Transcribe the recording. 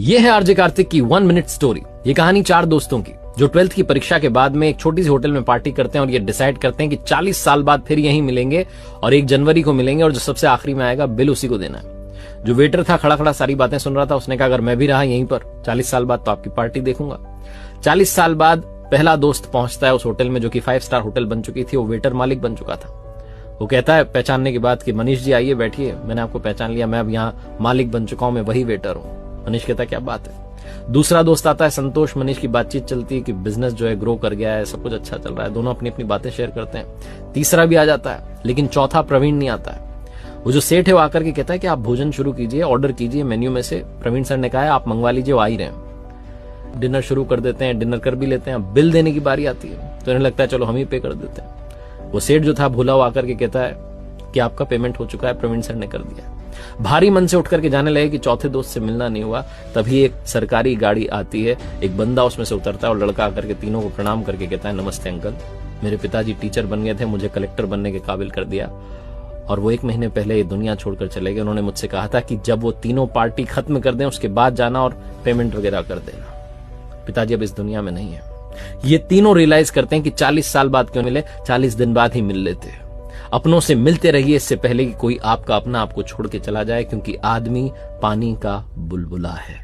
ये है आरजे कार्तिक की 1 मिनट स्टोरी। ये कहानी 4 दोस्तों की जो 12th की परीक्षा के बाद में एक छोटी सी होटल में पार्टी करते हैं और ये डिसाइड करते हैं कि 40 साल बाद फिर यहीं मिलेंगे और 1 जनवरी को मिलेंगे और जो सबसे आखिरी में आएगा बिल उसी को देना है। जो वेटर था खड़ा खड़ा सारी बातें सुन रहा था, उसने कहा अगर मैं भी रहा यहीं पर 40 साल बाद तो आपकी पार्टी देखूंगा। 40 साल बाद पहला दोस्त पहुंचता है उस होटल में जो कि 5 स्टार होटल बन चुकी थी। वो वेटर मालिक बन चुका था। वो कहता है पहचानने के बाद कि मनीष जी आइए बैठिए, मैंने आपको पहचान लिया, मैं अब यहाँ मालिक बन चुका हूं, मैं वही वेटर हूं। मनीष कहता है क्या बात है। दूसरा दोस्त आता है संतोष। मनीष की बातचीत चलती है कि बिजनेस जो है ग्रो कर गया है, सब कुछ अच्छा चल रहा है, दोनों अपनी अपनी बातें शेयर करते हैं। तीसरा भी आ जाता है, लेकिन चौथा प्रवीण नहीं आता है। वो जो सेठ है वो आकर के कहता है कि आप भोजन शुरू कीजिए, ऑर्डर कीजिए मेन्यू में से। प्रवीण सर ने कहा है आप मंगवा लीजिए, वो आ ही रहे हैं। डिनर शुरू कर देते हैं, डिनर कर भी लेते हैं। बिल देने की बारी आती है तो इन्हें लगता है चलो हम ही पे कर देते हैं। वो सेठ जो था भूला वो आकर के कहता है कि आपका पेमेंट हो चुका है, प्रवीण सर ने कर दिया। भारी मन से उठ करके जाने लगे कि चौथे दोस्त से मिलना नहीं हुआ। तभी एक सरकारी गाड़ी आती है, एक बंदा उसमें से उतरता है और लड़का आकर के तीनों को प्रणाम करके कहता है नमस्ते अंकल, मेरे पिताजी टीचर बन गए थे, मुझे कलेक्टर बनने के काबिल कर दिया और वो 1 महीने पहले ये दुनिया छोड़कर चले गए। उन्होंने मुझसे कहा था कि जब वो तीनों पार्टी खत्म कर दें उसके बाद जाना और पेमेंट वगैरह कर देना। पिताजी अब इस दुनिया में नहीं है। ये तीनों रियलाइज करते हैं कि 40 साल बाद क्यों मिले, 40 दिन बाद ही मिल लेते। अपनों से मिलते रहिए इससे पहले कि कोई आपका अपना आपको छोड़ के चला जाए, क्योंकि आदमी पानी का बुलबुला है।